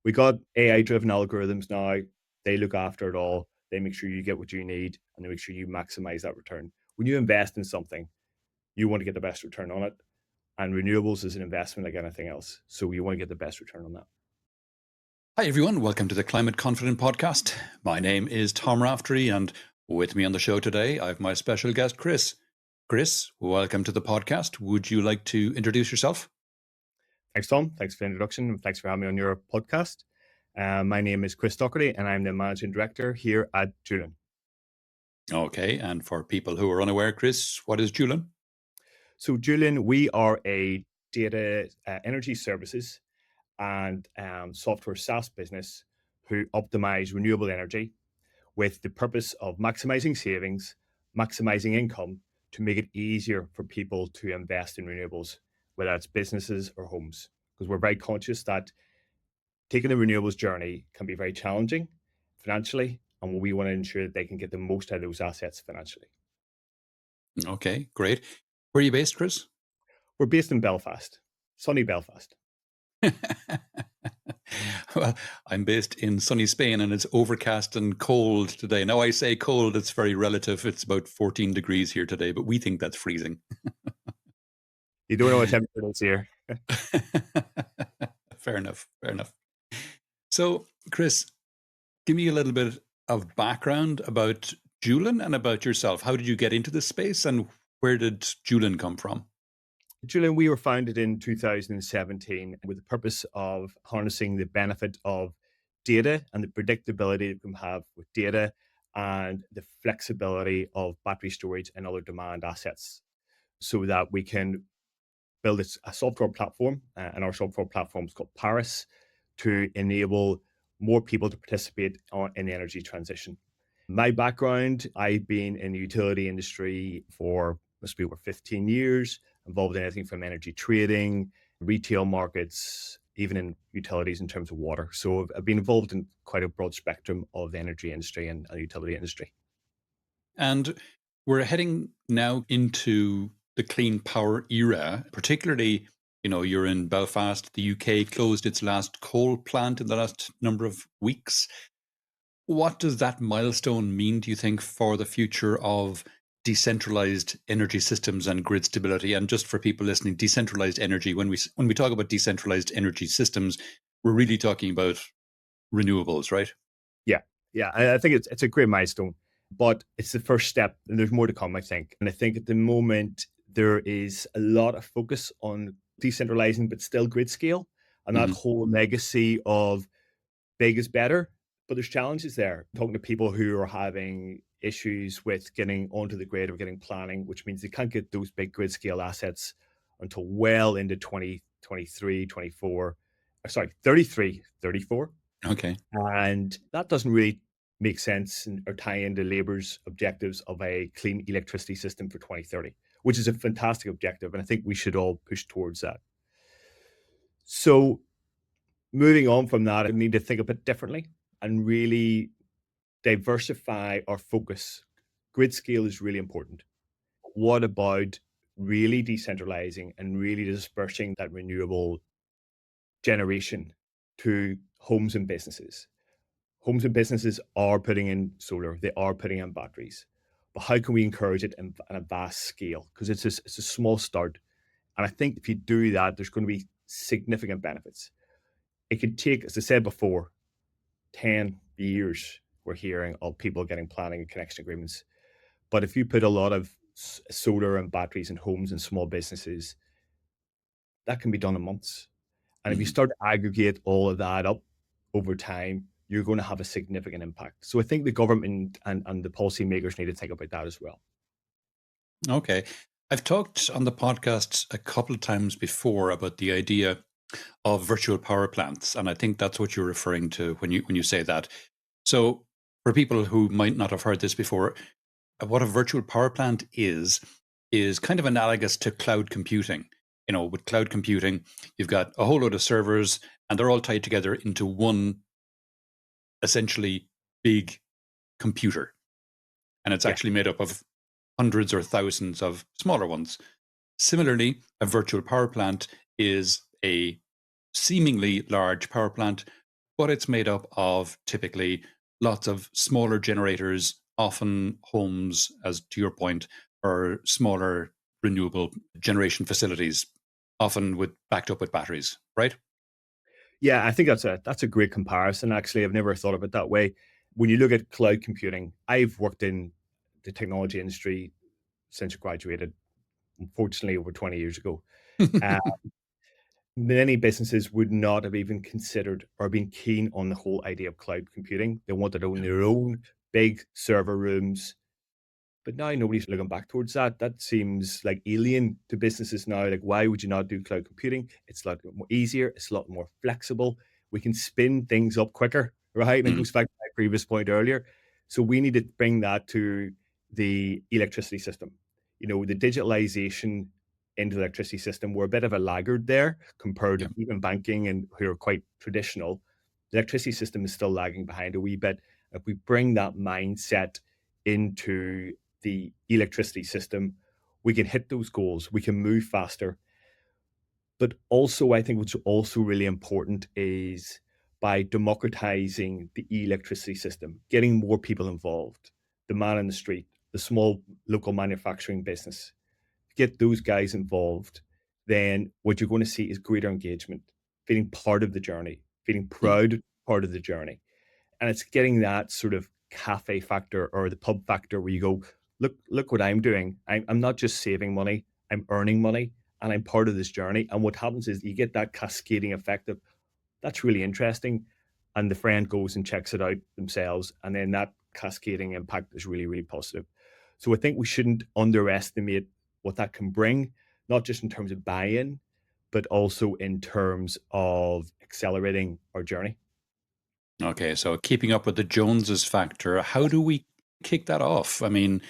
We got AI-driven algorithms now. They look after it all. They make sure you get what you need, and they make sure you maximize that return. When you invest in something, you want to get the best return on it, and renewables is an investment like anything else. So you want to get the best return on that. Hi, everyone. Welcome to the Climate Confident Podcast. My name is Tom Raftery, and with me on the show today, I have my special guest, Chris. Chris, welcome to the podcast. Would you like to introduce yourself? Thanks, Tom. Thanks for the introduction. And thanks for having me on your podcast. My name is Chris Doherty, and I'm the managing director here at Joulen. Okay, and for people who are unaware, Chris, what is Joulen? So, Joulen, we are a data energy services and software SaaS business who optimize renewable energy with the purpose of maximizing savings, maximizing income to make it easier for people to invest in renewables, whether it's businesses or homes. Because we're very conscious that taking the renewables journey can be very challenging financially, and we want to ensure that they can get the most out of those assets financially. Okay, great. Where are you based, Chris? We're based in Belfast, sunny Belfast. Well, I'm based in sunny Spain and it's overcast and cold today. Now, I say cold, it's very relative. It's about 14 degrees here today, but we think that's freezing. You don't know what temperature it is here. Fair enough. Fair enough. So, Chris, give me a little bit of background about Joulen and about yourself. How did you get into this space and where did Joulen come from? Julian, we were founded in 2017 with the purpose of harnessing the benefit of data and the predictability that we can have with data and the flexibility of battery storage and other demand assets so that we can build a software platform. And our software platform is called Paris to enable more people to participate in the energy transition. My background, I've been in the utility industry for must be over 15 years, involved in anything from energy trading, retail markets, even in utilities in terms of water. So I've been involved in quite a broad spectrum of the energy industry and the utility industry. And we're heading now into the clean power era, particularly, you're in Belfast. The UK closed its last coal plant in the last number of weeks. What does that milestone mean, do you think, for the future of decentralized energy systems and grid stability? And just for people listening, decentralized energy, when we talk about decentralized energy systems, we're really talking about renewables, right? Yeah, yeah, I think it's a great milestone, but it's the first step, and there's more to come, I think. And I think at the moment there is a lot of focus on decentralizing, but still grid scale, and that Hmm. whole legacy of big is better. But there's challenges there. Talking to people who are having issues with getting onto the grid or getting planning, which means they can't get those big grid scale assets until well into 2023, 24, sorry, 33, 34. Okay. And that doesn't really make sense or tie into Labour's objectives of a clean electricity system for 2030, which is a fantastic objective. And I think we should all push towards that. So moving on from that, I need to think a bit differently and really diversify our focus. Grid scale is really important. What about really decentralizing and really dispersing that renewable generation to homes and businesses? Homes and businesses are putting in solar, they are putting in batteries. But how can we encourage it on a vast scale? Because it's a small start. And I think if you do that, there's going to be significant benefits. It could take, as I said before, 10 years we're hearing of people getting planning and connection agreements. But if you put a lot of solar and batteries in homes and small businesses, that can be done in months. And if you Hmm. start to aggregate all of that up over time, you're going to have a significant impact. So I think the government and the policymakers need to think about that as well. Okay. I've talked on the podcast a couple of times before about the idea of virtual power plants, and I think that's what you're referring to when you say that. So, for people who might not have heard this before, what a virtual power plant is kind of analogous to cloud computing. With cloud computing, you've got a whole load of servers, and they're all tied together into one essentially big computer, and it's Yeah. actually made up of hundreds or thousands of smaller ones. Similarly, a virtual power plant is a seemingly large power plant, but it's made up of typically lots of smaller generators, often homes, as to your point, or smaller renewable generation facilities, often with backed up with batteries, right? Yeah, I think that's a great comparison. Actually, I've never thought of it that way. When you look at cloud computing, I've worked in the technology industry since I graduated, unfortunately over 20 years ago. Uh, Many businesses would not have even considered or been keen on the whole idea of cloud computing. They wanted to own Yeah. their own big server rooms, but now nobody's looking back towards that. That seems like alien to businesses now. Like, why would you not do cloud computing? It's a lot more easier. It's a lot more flexible. We can spin things up quicker, right? And it Mm, goes back to my previous point earlier. So we need to bring that to the electricity system. The digitalization into the electricity system, we're a bit of a laggard there compared yeah. to even banking and who are quite traditional. The electricity system is still lagging behind a wee bit. If we bring that mindset into the electricity system, we can hit those goals, we can move faster. But also, I think what's also really important is by democratizing the electricity system, getting more people involved, the man in the street, the small local manufacturing business, get those guys involved, then what you're going to see is greater engagement, feeling part of the journey, feeling Mm, proud part of the journey. And it's getting that sort of cafe factor or the pub factor where you go, look what I'm doing. I'm not just saving money, I'm earning money and I'm part of this journey. And what happens is you get that cascading effect of that's really interesting. And the friend goes and checks it out themselves. And then that cascading impact is really, really positive. So I think we shouldn't underestimate what that can bring, not just in terms of buy in, but also in terms of accelerating our journey. okay, so keeping up with the Joneses factor, how do we kick that off? I mean,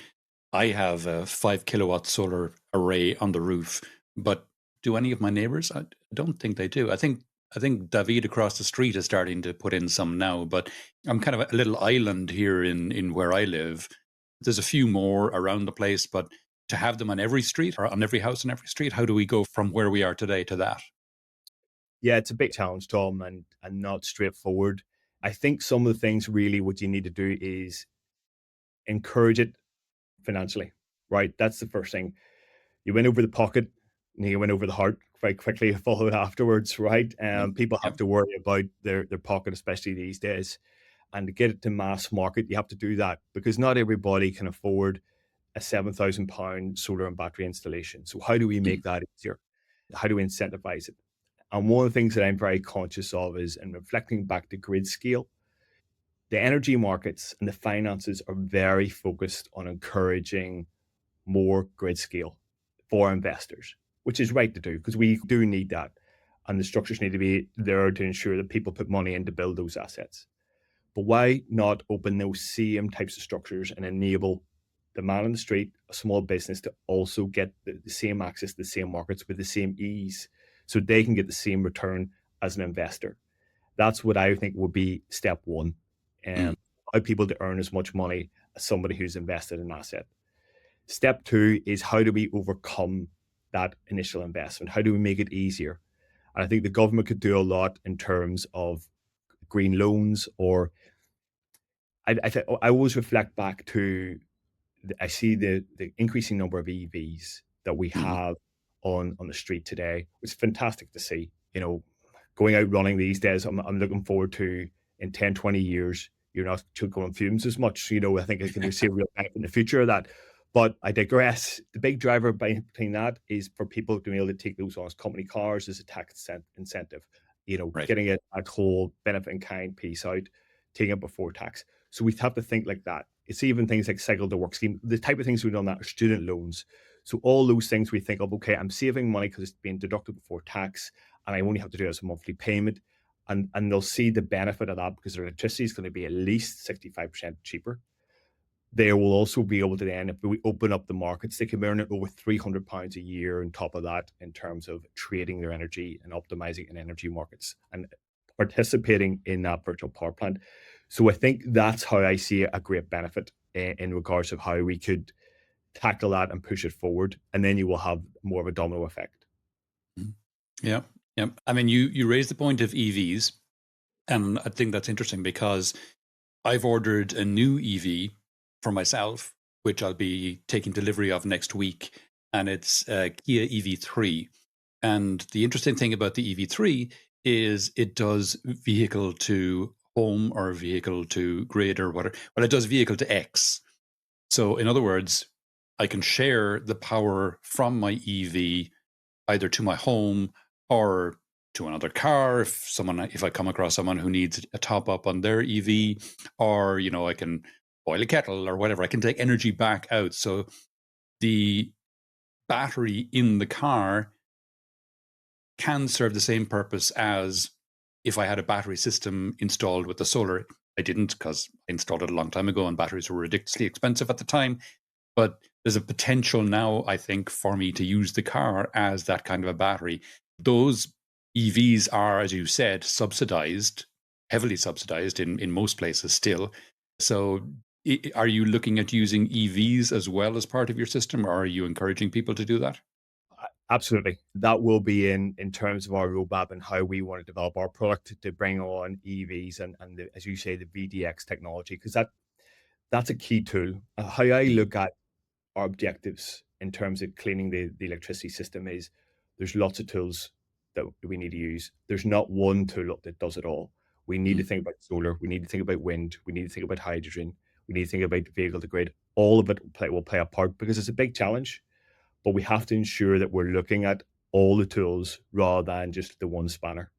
I have a 5 kilowatt solar array on the roof, but do any of my neighbors? I don't think they do. I think David across the street is starting to put in some now, but I'm kind of a little island here in where I live. There's a few more around the place, but to have them on every street or on every house on every street, how do we go from where we are today to that? Yeah, it's a big challenge, Tom, and not straightforward. I think some of the things really what you need to do is encourage it financially, right? That's the first thing. You win over the pocket, and you win over the heart very quickly, followed afterwards, right? Yep. People have Yep. to worry about their pocket, especially these days. And to get it to mass market, you have to do that because not everybody can afford a £7,000 solar and battery installation. So how do we Mm, make that easier? How do we incentivize it? And one of the things that I'm very conscious of is, and reflecting back to grid scale, the energy markets and the finances are very focused on encouraging more grid scale for investors, which is right to do because we do need that. And the structures need to be there to ensure that people put money in to build those assets. But why not open those same types of structures and enable the man on the street, a small business, to also get the same access to the same markets with the same ease so they can get the same return as an investor? That's what I think would be step one. mm, Allow people to earn as much money as somebody who's invested in an asset. Step two is how do we overcome that initial investment? How do we make it easier? And I think the government could do a lot in terms of green loans, or I always reflect back to I see the increasing number of EVs that we mhm. have on the street today. It's fantastic to see. Going out running these days, I'm looking forward to in 10, 20 years, you're not choking on fumes as much. I think I can see a real benefit in the future of that. But I digress. The big driver behind that is for people to be able to take those on as company cars as a tax incentive. Right. Getting it that whole benefit in kind piece out, taking it before tax. So we have to think like that. It's even things like cycle to work scheme. The type of things we've done that are student loans. So all those things we think of, okay, I'm saving money because it's being deducted before tax and I only have to do it as a monthly payment. And they'll see the benefit of that because their electricity is going to be at least 65% cheaper. They will also be able to then, if we open up the markets, they can earn over £300 a year on top of that in terms of trading their energy and optimizing in energy markets and participating in that virtual power plant. So I think that's how I see a great benefit in regards of how we could tackle that and push it forward. And then you will have more of a domino effect. Mm. Yeah. Yeah. I mean, you raised the point of EVs. And I think that's interesting because I've ordered a new EV for myself, which I'll be taking delivery of next week, and it's a Kia EV3. And the interesting thing about the EV3 is it does vehicle to home or vehicle to grid or whatever. Well, it does vehicle to X. So, in other words, I can share the power from my EV either to my home or to another car if I come across someone who needs a top up on their EV, or I can boil a kettle or whatever. I can take energy back out. So the battery in the car can serve the same purpose as if I had a battery system installed with the solar. I didn't, because I installed it a long time ago and batteries were ridiculously expensive at the time. But there's a potential now, I think, for me to use the car as that kind of a battery. Those EVs are, as you said, subsidized, heavily subsidized in most places still. So are you looking at using EVs as well as part of your system, or are you encouraging people to do that? Absolutely. That will be in terms of our roadmap and how we want to develop our product to bring on EVs and as you say, the VDX technology, because that's a key tool. How I Mm, look at our objectives in terms of cleaning the electricity system is there's lots of tools that we need to use. There's not one tool that does it all. We need to mm, think about solar. We need to think about wind. We need to think about hydrogen. We need to think about vehicle to grid. All of it will play a part because it's a big challenge, but we have to ensure that we're looking at all the tools rather than just the one spanner.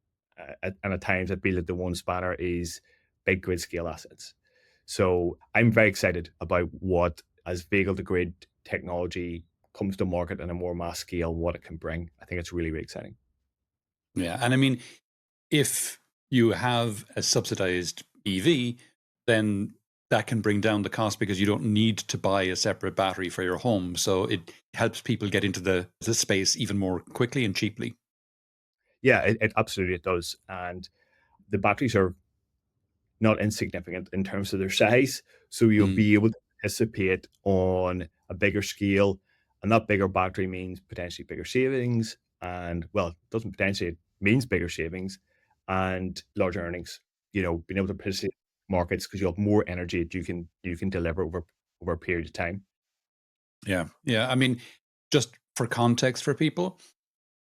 And at times, I feel that the one spanner is big grid scale assets. So I'm very excited about what, as vehicle to grid technology comes to market on a more mass scale, what it can bring. I think it's really, really exciting. yeah. And I mean, if you have a subsidized EV, then that can bring down the cost because you don't need to buy a separate battery for your home. So it helps people get into the space even more quickly and cheaply. Yeah, it absolutely it does. And the batteries are not insignificant in terms of their size. So you'll Mm, be able to participate on a bigger scale. And that bigger battery means potentially bigger savings. And well, it doesn't potentially, it means bigger savings and larger earnings. Being able to participate in markets because you have more energy that you can deliver over a period of time. yeah. Yeah. I mean, just for context for people,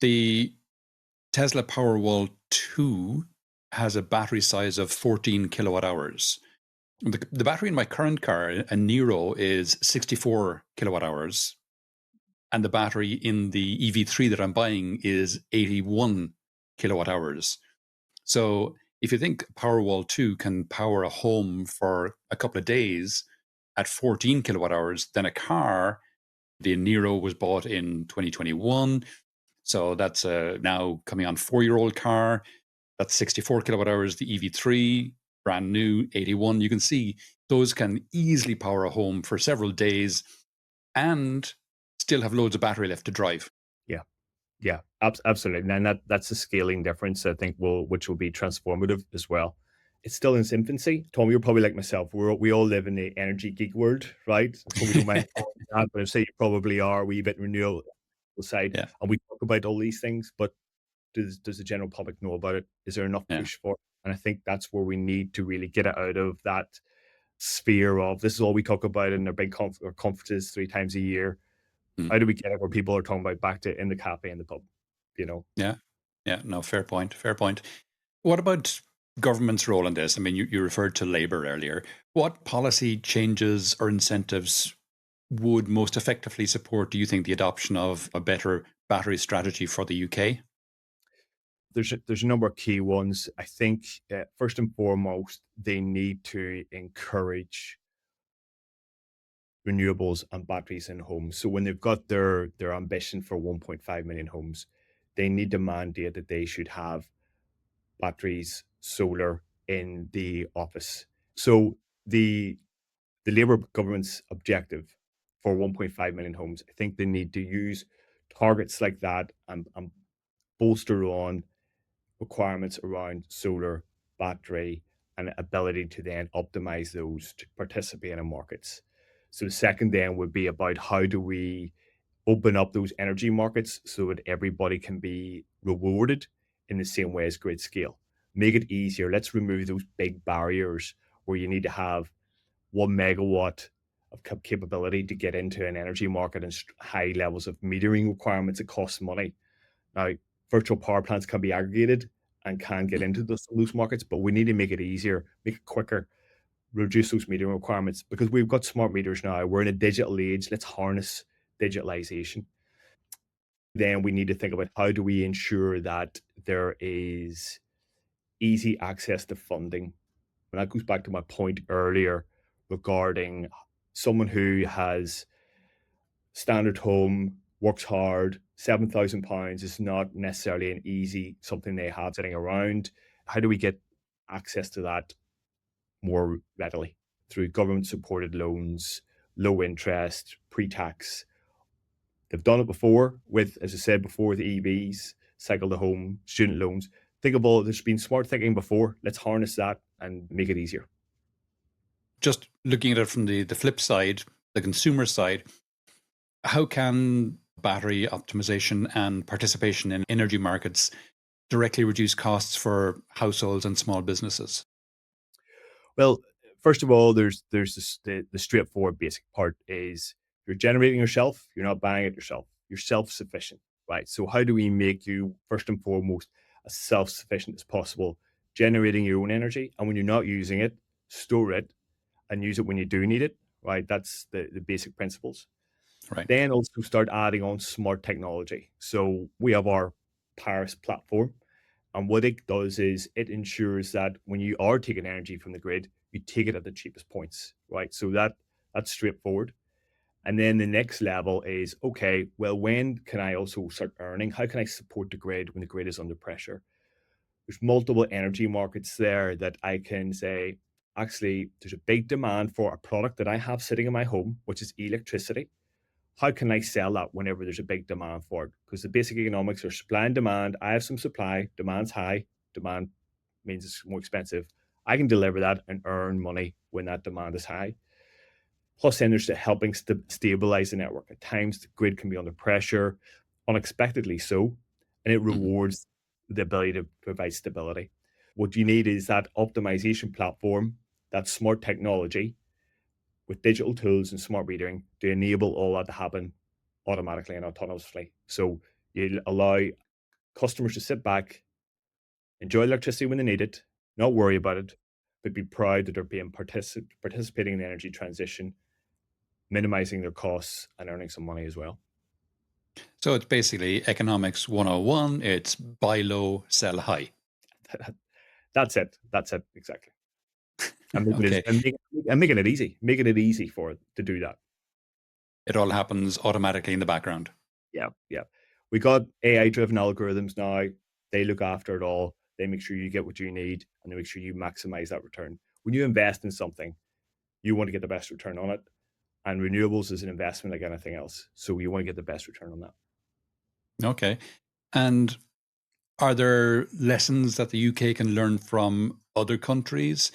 the Tesla Powerwall 2 has a battery size of 14 kilowatt hours. The battery in my current car, a Nero, is 64 kilowatt hours. And the battery in the EV3 that I'm buying is 81 kilowatt hours. So if you think Powerwall 2 can power a home for a couple of days at 14 kilowatt hours, then a car, the Nero was bought in 2021. So that's now coming on 4-year-old car. That's 64 kilowatt hours. The EV3, brand new, 81. You can see those can easily power a home for several days and still have loads of battery left to drive. Yeah. Yeah, absolutely. And that's a scaling difference, I think, which will be transformative as well. It's still in its infancy. Tom, you're probably like myself. We all live in the energy geek world, right? So we don't mind calling it that, but I say you probably are a wee bit renewable side. Yeah, And we talk about all these things, but does the general public know about it? Is there enough yeah. push for it? And I think that's where we need to really get it out of that sphere of this is all we talk about in our big or conferences 3 times a year. Mm. How do we get it where people are talking about back to in the cafe and the pub? You know? Yeah. Yeah. No, fair point. Fair point. What about government's role in this? I mean, you referred to Labour earlier. What policy changes or incentives would most effectively support, do you think, the adoption of a better battery strategy for the UK? There's a number of key ones. I think first and foremost, they need to encourage renewables and batteries in homes. So when they've got their ambition for 1.5 million homes, they need to mandate that they should have batteries, solar in the office. So the Labour government's objective for 1.5 million homes, I think they need to use targets like that and bolster on requirements around solar, battery, and ability to then optimize those to participate in markets. So the second then would be about how do we open up those energy markets so that everybody can be rewarded in the same way as grid scale. make it easier. Let's remove those big barriers where you need to have 1 megawatt of capability to get into an energy market and high levels of metering requirements. It costs money. Now, virtual power plants can be aggregated and can get into those markets, but we need to make it easier, make it quicker, reduce those metering requirements because we've got smart meters now. We're in a digital age. Let's harness digitalization. Then we need to think about how do we ensure that there is easy access to funding. And that goes back to my point earlier regarding someone who has standard home, works hard, £7,000 is not necessarily an easy something they have sitting around. How do we get access to that more readily through government supported loans, low interest, pre-tax? They've done it before with, as I said before, the EVs, cycle to home, student loans. Think of all, there's been smart thinking before. Let's harness that and make it easier. Just looking at it from the flip side, the consumer side, how can battery optimization and participation in energy markets directly reduce costs for households and small businesses? Well, first of all, there's the straightforward basic part is you're generating yourself, you're not buying it yourself. You're self-sufficient, right? So how do we make you first and foremost as self-sufficient as possible, generating your own energy, and when you're not using it, store it and use it when you do need it, right? That's the basic principles. Right. Then also start adding on smart technology. So we have our Paris platform, and what it does is it ensures that when you are taking energy from the grid, you take it at the cheapest points, right? So that's straightforward. And then the next level is okay, well, when can I also start earning? How can I support the grid when the grid is under pressure? There's multiple energy markets there that I can say, actually, there's a big demand for a product that I have sitting in my home, which is electricity. How can I sell that whenever there's a big demand for it? Because the basic economics are supply and demand. I have some supply, demand's high, demand means it's more expensive. I can deliver that and earn money when that demand is high. Plus, then there's the helping stabilize the network. At times, the grid can be under pressure, unexpectedly so, and it Mhm. rewards the ability to provide stability. What you need is that optimization platform, that smart technology with digital tools and smart metering to enable all that to happen automatically and autonomously. So you allow customers to sit back, enjoy electricity when they need it, not worry about it, but be proud that they're being participating in the energy transition, minimizing their costs and earning some money as well. So it's basically economics 101. It's buy low, sell high. That's it. That's it. Exactly. And Okay. making it easy, making it easy for it to do that. It all happens automatically in the background. Yeah. Yeah. We got AI driven algorithms now. They look after it all. They make sure you get what you need and they make sure you maximize that return. When you invest in something, you want to get the best return on it. And renewables is an investment like anything else. So you want to get the best return on that. Okay. And are there lessons that the UK can learn from other countries,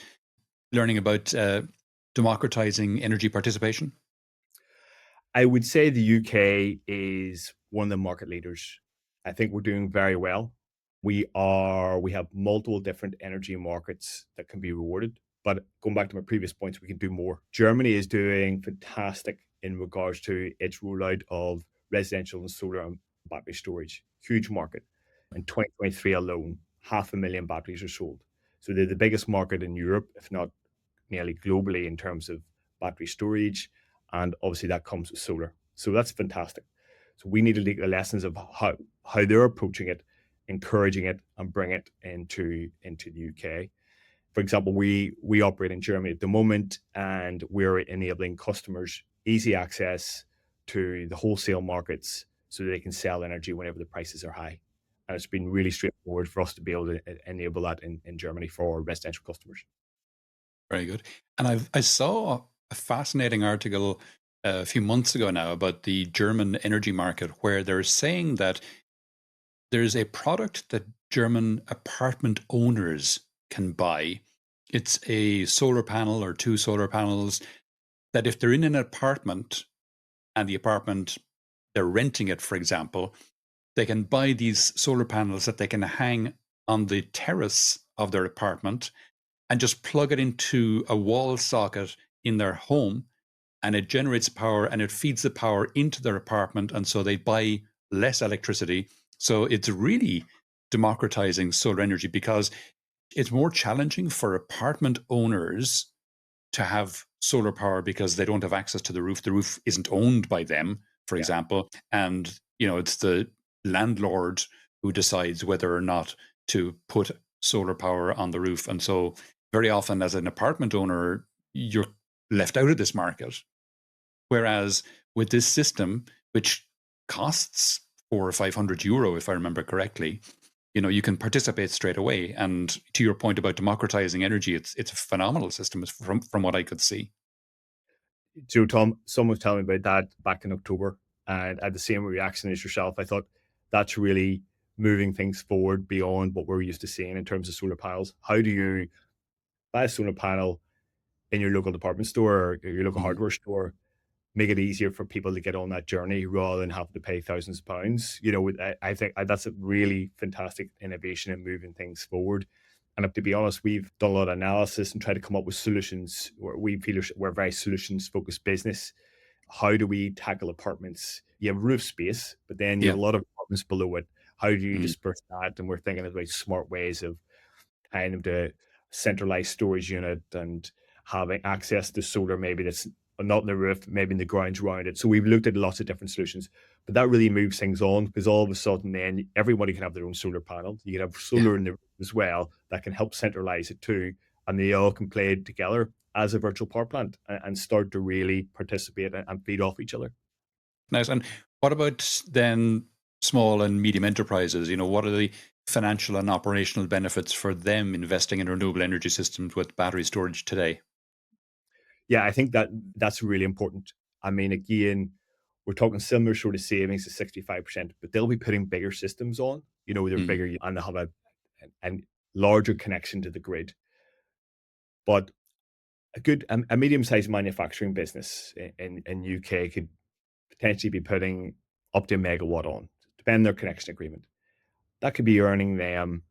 learning about democratizing energy participation? I would say the UK is one of the market leaders. I think we're doing very well. We have multiple different energy markets that can be rewarded. But going back to my previous points, we can do more. Germany is doing fantastic in regards to its rollout of residential and solar and battery storage. Huge market. In 2023 alone, 500,000 batteries are sold. So they're the biggest market in Europe, if not nearly globally, in terms of battery storage. And obviously that comes with solar. So that's fantastic. So we need to take the lessons of how they're approaching it, encouraging it, and bring it into the UK. For example, we operate in Germany at the moment, and we're enabling customers easy access to the wholesale markets so they can sell energy whenever the prices are high. And it's been really straightforward for us to be able to enable that in Germany for residential customers. Very good. And I saw a fascinating article a few months ago now about the German energy market, where they're saying that there's a product that German apartment owners can buy. It's a solar panel or two solar panels that if they're in an apartment and the apartment, they're renting it, for example, they can buy these solar panels that they can hang on the terrace of their apartment and just plug it into a wall socket in their home, and it generates power and it feeds the power into their apartment. And so they buy less electricity. So it's really democratizing solar energy because it's more challenging for apartment owners to have solar power because they don't have access to the roof. The roof isn't owned by them, for Yeah. example. And, it's the landlord who decides whether or not to put solar power on the roof. And so very often as an apartment owner, you're left out of this market. Whereas with this system, which costs 400 or 500 euro, if I remember correctly, you can participate straight away. And to your point about democratizing energy, it's a phenomenal system from what I could see. So, Tom, someone was telling me about that back in October, and I had the same reaction as yourself. I thought that's really moving things forward beyond what we're used to seeing in terms of solar panels. How do you buy a solar panel in your local department store or your local Mhm. hardware store, make it easier for people to get on that journey rather than having to pay thousands of pounds? I think that's a really fantastic innovation and moving things forward. And to be honest, we've done a lot of analysis and tried to come up with solutions where we feel we're a very solutions focused business. How do we tackle apartments? You have roof space, but then you have Yeah. a lot of apartments below it. How do you Mhm. disperse that? And we're thinking about smart ways of kind of the centralized storage unit and having access to solar, maybe that's not in the roof, maybe in the grounds around it. So we've looked at lots of different solutions, but that really moves things on because all of a sudden then everybody can have their own solar panel. You can have Yeah. solar in the roof as well that can help centralize it too. And they all can play together as a virtual power plant and start to really participate and feed off each other. Nice. And what about then small and medium enterprises? What are the financial and operational benefits for them investing in renewable energy systems with battery storage today? Yeah, I think that's really important. I mean, again, we're talking similar sort of savings to 65%, but they'll be putting bigger systems on. They're Mm. bigger and they'll have a larger connection to the grid. But a medium-sized manufacturing business in UK could potentially be putting up to a megawatt on, depending on their connection agreement. That could be earning them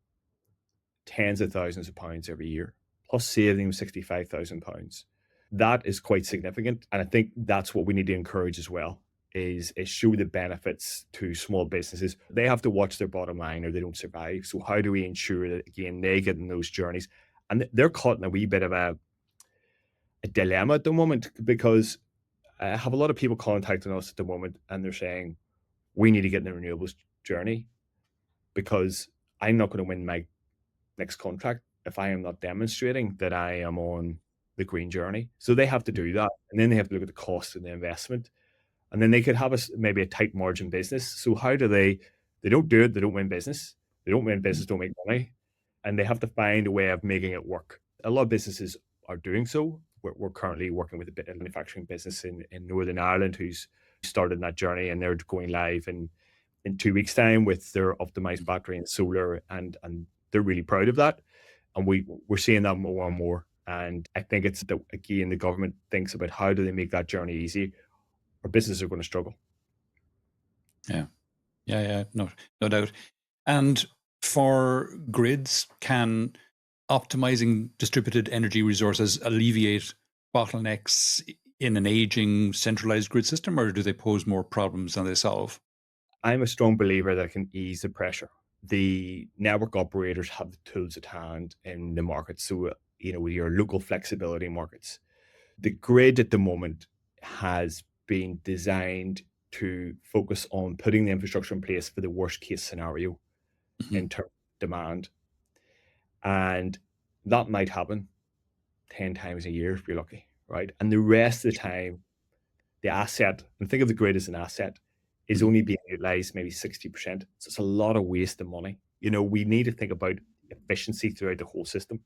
tens of thousands of pounds every year, plus saving them £65,000. That is quite significant. And I think that's what we need to encourage as well is show the benefits to small businesses. They have to watch their bottom line or they don't survive. So how do we ensure that again they get in those journeys? And they're caught in a wee bit of a dilemma at the moment because I have a lot of people contacting us at the moment and they're saying, we need to get in the renewables journey because I'm not going to win my next contract if I am not demonstrating that I am on the green journey. So they have to do that, and then they have to look at the cost and the investment, and then they could have maybe a tight margin business. So how do they? They don't do it. They don't win business. They don't win business. Don't make money, and they have to find a way of making it work. A lot of businesses are doing so. We're currently working with a bit of manufacturing business in Northern Ireland who's started that journey, and they're going live in 2 weeks' time with their optimized battery and solar, and they're really proud of that. And we're seeing that more and more. And I think it's the again the government thinks about how do they make that journey easy, or businesses are going to struggle. Yeah. Yeah. Yeah. No doubt. And for grids, can optimizing distributed energy resources alleviate bottlenecks in an aging centralized grid system, or do they pose more problems than they solve? I'm a strong believer that it can ease the pressure. The network operators have the tools at hand in the market. So, with your local flexibility markets, the grid at the moment has been designed to focus on putting the infrastructure in place for the worst case scenario Mhm. in terms of demand. And that might happen 10 times a year if you're lucky, right? And the rest of the time, the asset, and think of the grid as an asset, is Mhm. only being utilized maybe 60%. So it's a lot of waste of money. We need to think about efficiency throughout the whole system.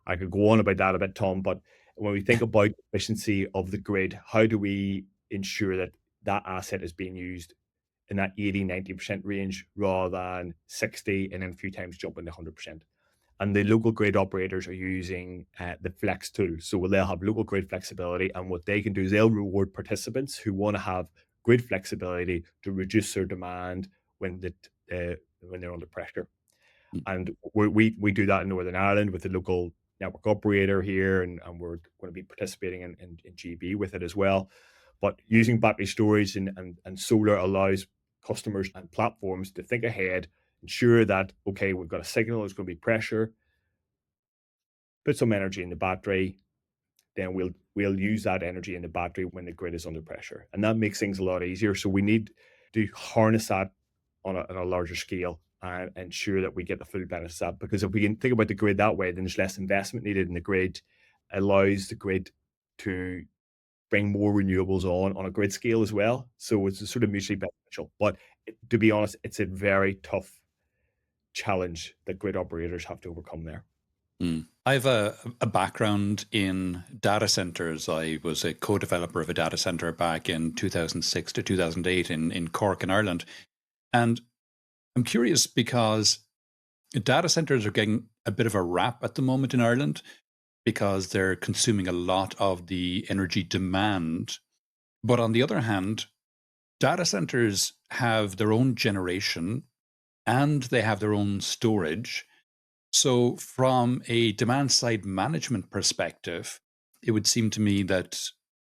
I could go on about that a bit, Tom, but when we think about efficiency of the grid, how do we ensure that that asset is being used in that 80, 90% range rather than 60 and then a few times jumping to 100%? And the local grid operators are using the flex tool. So they'll have local grid flexibility, and what they can do is they'll reward participants who want to have grid flexibility to reduce their demand when when they're under pressure. Mm. And we do that in Northern Ireland with the local network operator here, and we're going to be participating in GB with it as well. But using battery storage and solar allows customers and platforms to think ahead, ensure that, okay, we've got a signal, there's going to be pressure, put some energy in the battery, then we'll use that energy in the battery when the grid is under pressure. And that makes things a lot easier. So we need to harness that on a larger scale and ensure that we get the full benefits of that. Because if we can think about the grid that way, then there's less investment needed in the grid, allows the grid to bring more renewables on a grid scale as well. So it's sort of mutually beneficial. But to be honest, it's a very tough challenge that grid operators have to overcome there. Mm. I have a background in data centers. I was a co-developer of a data center back in 2006 to 2008 in Cork in Ireland. And I'm curious because data centers are getting a bit of a rap at the moment in Ireland because they're consuming a lot of the energy demand. But on the other hand, data centers have their own generation and they have their own storage. So, from a demand side management perspective, it would seem to me that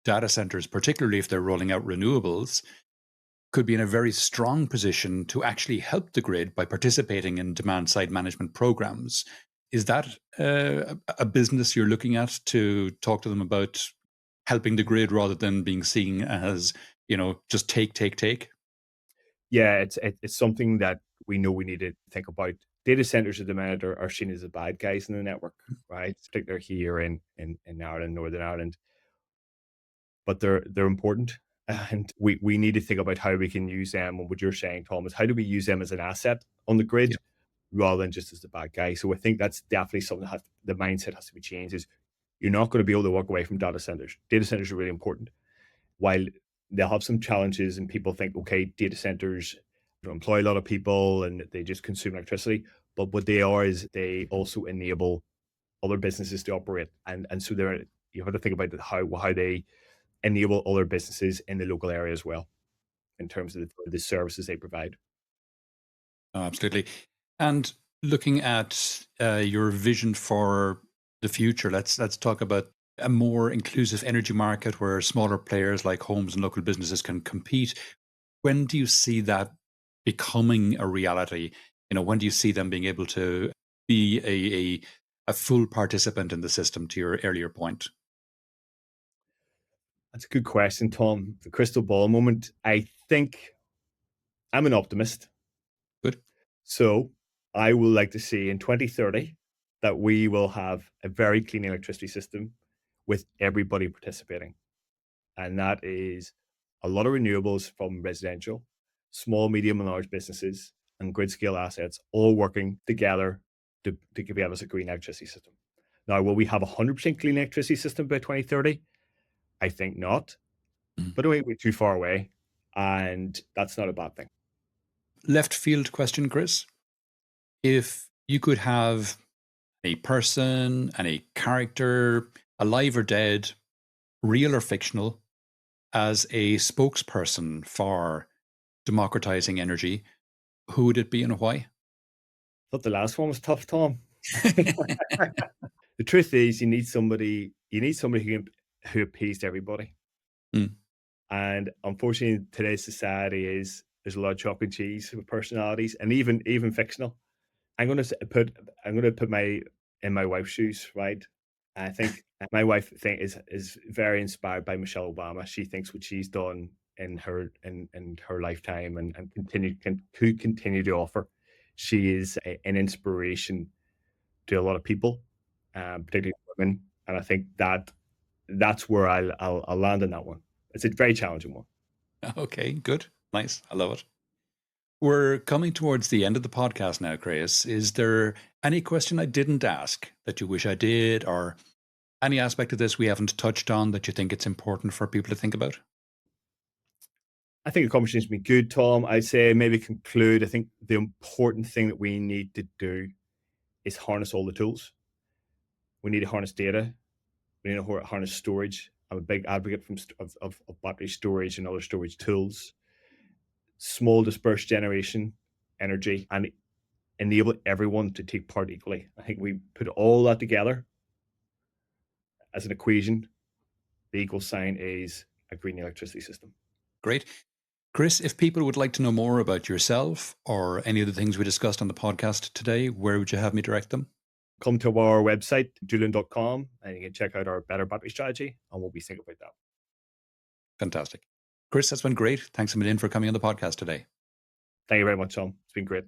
data centers, particularly if they're rolling out renewables, could be in a very strong position to actually help the grid by participating in demand side management programs. Is that a business you're looking at to talk to them about helping the grid rather than being seen as, just take, take, take? Yeah, it's something that we know we need to think about. Data centers at the minute are seen as the bad guys in the network, right? Particularly here in Ireland, Northern Ireland, but they're important, and we need to think about how we can use them. And what you're saying, Tom, is how do we use them as an asset on the Yeah. grid rather than just as the bad guy? So I think that's definitely something that the mindset has to be changed. Is you're not going to be able to walk away from data centers. Data centers are really important. While they'll have some challenges and people think, okay, data centers employ a lot of people and they just consume electricity. But what they are is they also enable other businesses to operate. And so they're you have to think about how they enable other businesses in the local area as well in terms of the services they provide. Oh, absolutely. And looking at your vision for the future, let's talk about a more inclusive energy market where smaller players like homes and local businesses can compete. When do you see that becoming a reality? When do you see them being able to be a full participant in the system? To your earlier point. That's a good question, Tom. The crystal ball moment. I think I'm an optimist. Good. So I would like to see in 2030 that we will have a very clean electricity system with everybody participating. And that is a lot of renewables from residential, small, medium, and large businesses, and grid scale assets all working together to give us a green electricity system. Now, will we have a 100% clean electricity system by 2030? I think not, Mhm. but we're too far away. And that's not a bad thing. Left field question, Chris. If you could have a person and a character, alive or dead, real or fictional, as a spokesperson for democratizing energy, who would it be and why? Thought the last one was tough, Tom. The truth is, you need somebody who appeased everybody. Mm. And unfortunately, today's society is there's a lot of chalk and cheese with personalities, and even fictional. I'm gonna I'm gonna put my wife's shoes, right? I think my wife is very inspired by Michelle Obama. She thinks what she's done in her lifetime and could continue to offer. She is an inspiration to a lot of people, particularly women, and I think that's where I'll land on that one. It's a very challenging one. Okay, good. Nice. I love it. We're coming towards the end of the podcast now, Chris. Is there any question I didn't ask that you wish I did, or any aspect of this we haven't touched on that you think it's important for people to think about? I think the conversation's been good, Tom. I'd say maybe conclude. I think the important thing that we need to do is harness all the tools. We need to harness data. We need to harness storage. I'm a big advocate of battery storage and other storage tools, small dispersed generation energy, and enable everyone to take part equally. I think we put all that together as an equation. The equal sign is a green electricity system. Great. Chris, if people would like to know more about yourself or any of the things we discussed on the podcast today, where would you have me direct them? Come to our website, joulen.com, and you can check out our better battery strategy and what we think about that. Fantastic. Chris, that's been great. Thanks a million for coming on the podcast today. Thank you very much, Tom. It's been great.